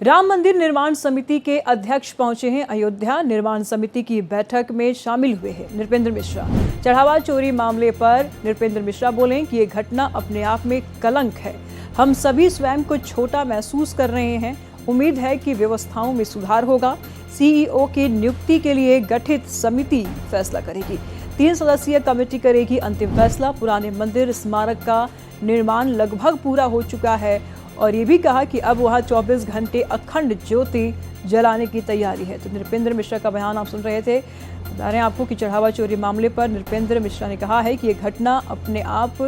राम मंदिर निर्माण समिति के अध्यक्ष पहुंचे हैं अयोध्या। निर्माण समिति की बैठक में शामिल हुए हैं नृपेंद्र मिश्रा। चढ़ावा चोरी मामले पर नृपेंद्र मिश्रा बोले कि ये घटना अपने आप में कलंक है। हम सभी स्वयं को छोटा महसूस कर रहे हैं। उम्मीद है कि व्यवस्थाओं में सुधार होगा। सीईओ की नियुक्ति के लिए गठित समिति फैसला करेगी। 3 सदस्यीय कमेटी करेगी अंतिम फैसला। पुराने मंदिर स्मारक का निर्माण लगभग पूरा हो चुका है और ये भी कहा कि अब वहाँ 24 घंटे अखंड ज्योति जलाने की तैयारी है। तो नृपेंद्र मिश्रा का बयान आप सुन रहे थे। बता रहे हैं आपको कि चढ़ावा चोरी मामले पर नृपेंद्र मिश्रा ने कहा है कि ये घटना अपने आप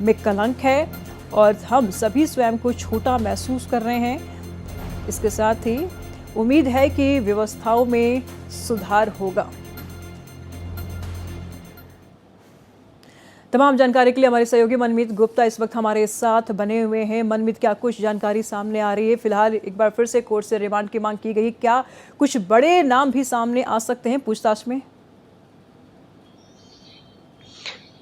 में कलंक है और हम सभी स्वयं को छोटा महसूस कर रहे हैं। इसके साथ ही उम्मीद है कि व्यवस्थाओं में सुधार होगा। तमाम जानकारी के लिए हमारे सहयोगी मनमीत गुप्ता इस वक्त हमारे साथ बने हुए हैं। मनमीत, क्या कुछ जानकारी सामने आ रही है? फिलहाल एक बार फिर से कोर्ट से रिमांड की मांग की गई। क्या कुछ बड़े नाम भी सामने आ सकते हैं पूछताछ में?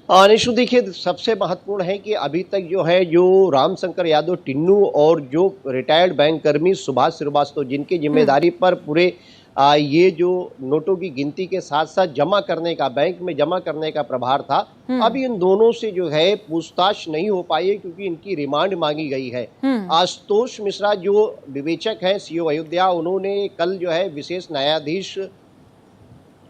निशु, देखिए, सबसे महत्वपूर्ण है कि अभी तक जो रामशंकर यादव टिन्नू और जो रिटायर्ड बैंक कर्मी सुभाष श्रीवास्तव, जिनकी जिम्मेदारी पर पूरे ये जो नोटों की गिनती के साथ साथ जमा करने का, बैंक में जमा करने का प्रभार था, अब इन दोनों से जो है पूछताछ नहीं हो पाई है क्योंकि इनकी रिमांड मांगी गई है। आशुतोष मिश्रा जो विवेचक हैं सीओ अयोध्या, उन्होंने कल जो है विशेष न्यायाधीश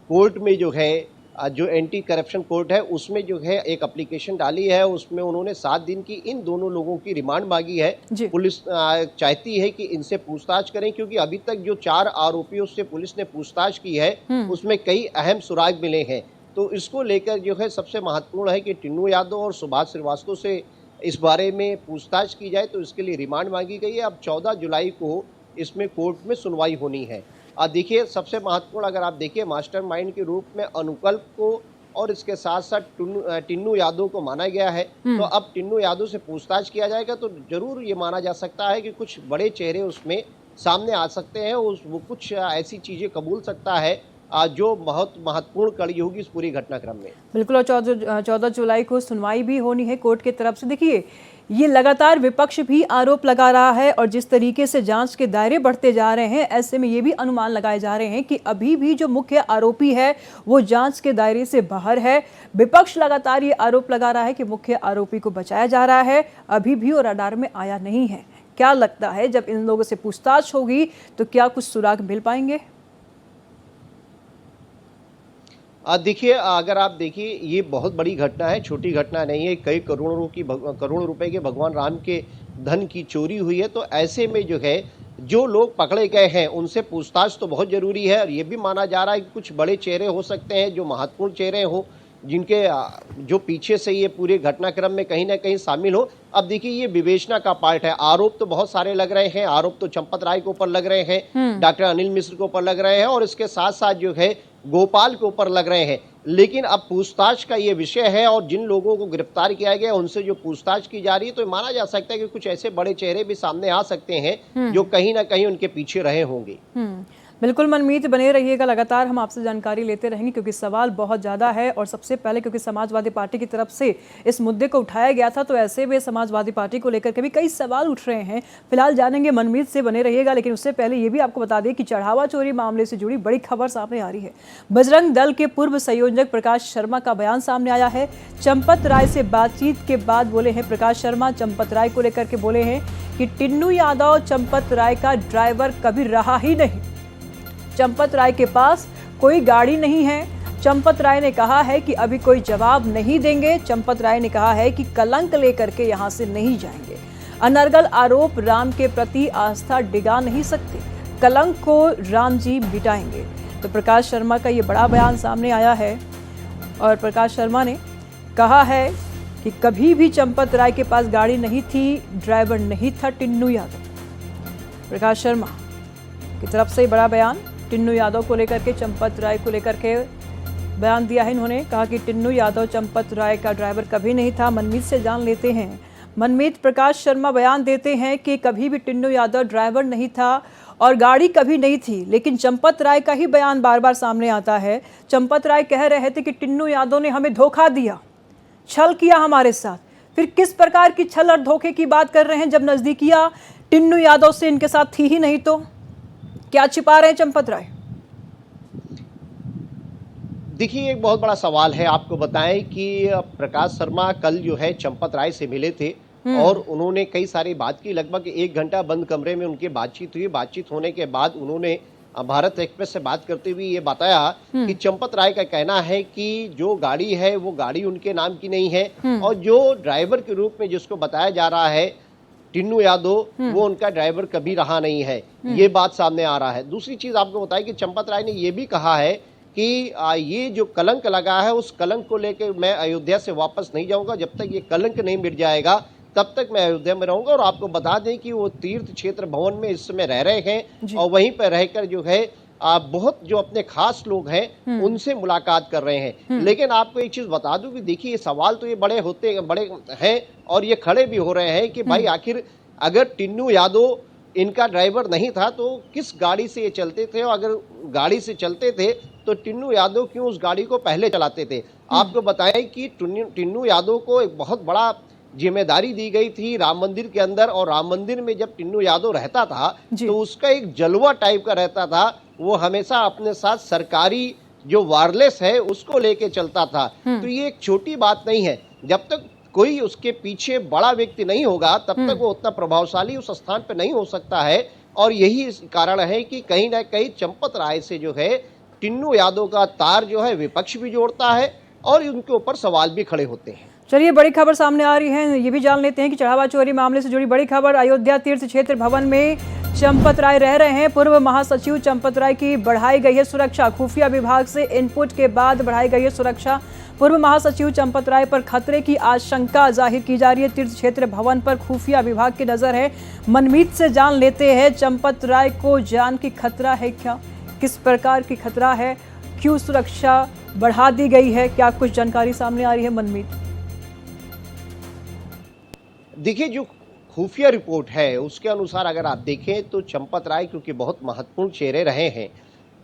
कोर्ट में जो है जो एंटी करप्शन कोर्ट है उसमें जो है एक एप्लीकेशन डाली है। उसमें उन्होंने 7 दिन की इन दोनों लोगों की रिमांड मांगी है। पुलिस चाहती है कि इनसे पूछताछ करें क्योंकि अभी तक जो 4 आरोपियों से पुलिस ने पूछताछ की है उसमें कई अहम सुराग मिले हैं। तो इसको लेकर जो है सबसे महत्वपूर्ण है कि टिन्नू यादव और सुभाष श्रीवास्तव से इस बारे में पूछताछ की जाए। तो इसके लिए रिमांड मांगी गई है। अब 14 जुलाई को इसमें कोर्ट में सुनवाई होनी है। देखिए, सबसे महत्वपूर्ण अगर आप देखिए, मास्टरमाइंड के रूप में अनुकल्प को और इसके साथ साथ टिन्नू यादव को माना गया है। तो अब टिन्नू यादव से पूछताछ किया जाएगा तो जरूर ये माना जा सकता है कि कुछ बड़े चेहरे उसमें सामने आ सकते हैं। वो कुछ ऐसी चीजें कबूल सकता है जो बहुत महत्वपूर्ण कड़ी होगी इस पूरी घटनाक्रम में। बिल्कुल, और 14 जुलाई को सुनवाई भी होनी है कोर्ट की तरफ से। देखिए, ये लगातार विपक्ष भी आरोप लगा रहा है और जिस तरीके से जांच के दायरे बढ़ते जा रहे हैं, ऐसे में ये भी अनुमान लगाए जा रहे हैं कि अभी भी जो मुख्य आरोपी है वो जांच के दायरे से बाहर है। विपक्ष लगातार ये आरोप लगा रहा है कि मुख्य आरोपी को बचाया जा रहा है, अभी भी वो रडार में आया नहीं है। क्या लगता है जब इन लोगों से पूछताछ होगी तो क्या कुछ सुराग मिल पाएंगे? देखिए, अगर आप देखिए, ये बहुत बड़ी घटना है, छोटी घटना नहीं है। कई करोड़ों रुपए के भगवान राम के धन की चोरी हुई है। तो ऐसे में जो है जो लोग पकड़े गए हैं उनसे पूछताछ तो बहुत जरूरी है। और ये भी माना जा रहा है कि कुछ बड़े चेहरे हो सकते हैं जो महत्वपूर्ण चेहरे हो, जिनके जो पीछे से ये पूरे घटनाक्रम में कहीं ना कहीं शामिल हो। अब देखिए, ये विवेचना का पार्ट है। आरोप तो बहुत सारे लग रहे हैं। आरोप तो चंपत राय के ऊपर लग रहे हैं, डॉक्टर अनिल मिश्र के ऊपर लग रहे हैं और इसके साथ साथ जो है गोपाल के ऊपर लग रहे हैं। लेकिन अब पूछताछ का ये विषय है और जिन लोगों को गिरफ्तार किया गया उनसे जो पूछताछ की जा रही है, तो माना जा सकता है कि कुछ ऐसे बड़े चेहरे भी सामने आ सकते हैं जो कहीं ना कहीं उनके पीछे रहे होंगे। बिल्कुल मनमीत, बने रहिएगा। लगातार हम आपसे जानकारी लेते रहेंगे क्योंकि सवाल बहुत ज़्यादा है और सबसे पहले क्योंकि समाजवादी पार्टी की तरफ से इस मुद्दे को उठाया गया था, तो ऐसे में समाजवादी पार्टी को लेकर के भी कई सवाल उठ रहे हैं। फिलहाल जानेंगे, मनमीत से बने रहिएगा। लेकिन उससे पहले ये भी आपको बता दें कि चढ़ावा चोरी मामले से जुड़ी बड़ी खबर सामने आ रही है। बजरंग दल के पूर्व संयोजक प्रकाश शर्मा का बयान सामने आया है। चंपत राय से बातचीत के बाद बोले हैं प्रकाश शर्मा, चंपत राय को लेकर के बोले हैं कि टिन्नू यादव चंपत राय का ड्राइवर कभी रहा ही नहीं। चंपत राय के पास कोई गाड़ी नहीं है। चंपत राय ने कहा है कि अभी कोई जवाब नहीं देंगे। चंपत राय ने कहा है कि कलंक लेकर के यहां से नहीं जाएंगे। अनर्गल आरोप राम के प्रति आस्था डिगा नहीं सकते। कलंक को राम जी मिटाएंगे। तो प्रकाश शर्मा का ये बड़ा बयान सामने आया है और प्रकाश शर्मा ने कहा है कि कभी भी चंपत राय के पास गाड़ी नहीं थी, ड्राइवर नहीं था टिन्नू यादव। प्रकाश शर्मा की तरफ से बड़ा बयान टिन्नू यादव को लेकर के, चंपत राय को लेकर के बयान दिया है। इन्होंने कहा कि टिन्नू यादव चंपत राय का ड्राइवर कभी नहीं था। मनमीत से जान लेते हैं। मनमीत, प्रकाश शर्मा बयान देते हैं कि कभी भी टिन्नू यादव ड्राइवर नहीं था और गाड़ी कभी नहीं थी, लेकिन चंपत राय का ही बयान बार बार सामने आता है। चंपत राय कह रहे थे कि टिन्नू यादव ने हमें धोखा दिया, छल किया हमारे साथ। फिर किस प्रकार की छल और धोखे की बात कर रहे हैं जब नजदीकियां टिन्नू यादव से इनके साथ थी ही नहीं तो क्या छिपा रहे हैं चंपत राय? देखिए, एक बहुत बड़ा सवाल है। आपको बताएं कि प्रकाश शर्मा कल जो है चंपत राय से मिले थे और उन्होंने कई सारी बात की। लगभग 1 घंटा बंद कमरे में उनकी बातचीत हुई। बातचीत होने के बाद उन्होंने भारत एक्सप्रेस से बात करते हुए ये बताया कि चंपत राय का कहना है कि जो गाड़ी है वो गाड़ी उनके नाम की नहीं है और जो ड्राइवर के रूप में जिसको बताया जा रहा है टिन्नू यादव, वो उनका ड्राइवर कभी रहा नहीं है। ये बात सामने आ रहा है। दूसरी चीज आपको बताई कि चंपत राय ने ये भी कहा है कि ये जो कलंक लगा है उस कलंक को लेकर मैं अयोध्या से वापस नहीं जाऊंगा। जब तक ये कलंक नहीं मिट जाएगा तब तक मैं अयोध्या में रहूंगा। और आपको बता दें कि वो तीर्थ क्षेत्र भवन में इस समय रह रहे हैं और वहीं पर रहकर जो है बहुत जो अपने खास लोग हैं उनसे मुलाकात कर रहे हैं। लेकिन आपको एक चीज बता दूं कि देखिए, सवाल तो ये बड़े हैं और ये खड़े भी हो रहे हैं कि भाई आखिर अगर टिन्नू यादव इनका ड्राइवर नहीं था तो किस गाड़ी से ये चलते थे, और अगर गाड़ी से चलते थे तो टिन्नू यादव क्यों उस गाड़ी को पहले चलाते थे। आपको बताएं कि टिन्नू यादव को एक बहुत बड़ा जिम्मेदारी दी गई थी राम मंदिर के अंदर, और राम मंदिर में जब टिन्नू यादव रहता था तो उसका एक जलवा टाइप का रहता था। वो हमेशा अपने साथ सरकारी जो वायरलेस है उसको लेके चलता था। तो ये एक छोटी बात नहीं है। जब तक कोई उसके पीछे बड़ा व्यक्ति नहीं होगा तब तक वो उतना प्रभावशाली उस स्थान पर नहीं हो सकता है। और यही कारण है कि कहीं ना कहीं चंपत राय से जो है टिन्नू यादव का तार जो है विपक्ष भी जोड़ता है और उनके ऊपर सवाल भी खड़े होते हैं। चलिए, बड़ी खबर सामने आ रही है, ये भी जान लेते हैं कि चढ़ावा चोरी मामले से जुड़ी बड़ी खबर। अयोध्या तीर्थ क्षेत्र भवन में चंपत राय रह रहे हैं। पूर्व महासचिव चंपत राय की बढ़ाई गई है सुरक्षा। खुफिया विभाग से इनपुट के बाद बढ़ाई गई है सुरक्षा। पूर्व महासचिव चंपत राय पर खतरे की आशंका जाहिर की जा रही है। तीर्थ क्षेत्र भवन पर खुफिया विभाग की नजर है। मनमीत से जान लेते हैं, चंपत राय को जान की खतरा है क्या, किस प्रकार की खतरा है, क्यों सुरक्षा बढ़ा दी गई है, क्या कुछ जानकारी सामने आ रही है मनमीत? देखिए, जो खुफिया रिपोर्ट है उसके अनुसार अगर आप देखें तो चंपत राय क्योंकि बहुत महत्वपूर्ण चेहरे रहे हैं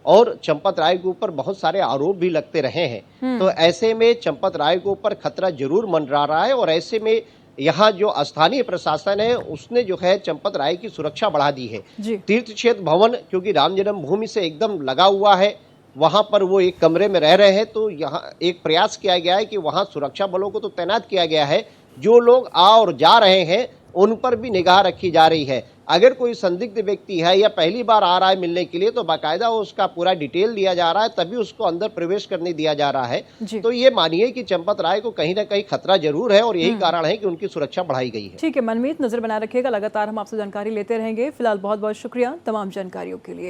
और चंपत राय के ऊपर बहुत सारे आरोप भी लगते रहे हैं, तो ऐसे में चंपत राय के ऊपर खतरा जरूर मंडरा रहा है। और ऐसे में यहाँ जो स्थानीय प्रशासन है उसने जो है चंपत राय की सुरक्षा बढ़ा दी है। तीर्थ क्षेत्र भवन क्योंकि राम जन्मभूमि से एकदम लगा हुआ है, वहां पर वो एक कमरे में रह रहे हैं, तो यहाँ एक प्रयास किया गया है कि वहां सुरक्षा बलों को तो तैनात किया गया है। जो लोग आ और जा रहे हैं उन पर भी निगाह रखी जा रही है। अगर कोई संदिग्ध व्यक्ति है या पहली बार आ रहा है मिलने के लिए तो बाकायदा उसका पूरा डिटेल दिया जा रहा है, तभी उसको अंदर प्रवेश करने दिया जा रहा है। तो ये मानिए कि चंपत राय को कहीं ना कहीं खतरा जरूर है और यही कारण है कि उनकी सुरक्षा बढ़ाई गई है। ठीक है मनमीत, नजर बनाए रखिएगा, लगातार हम आपसे जानकारी लेते रहेंगे। फिलहाल बहुत बहुत शुक्रिया तमाम जानकारियों के लिए।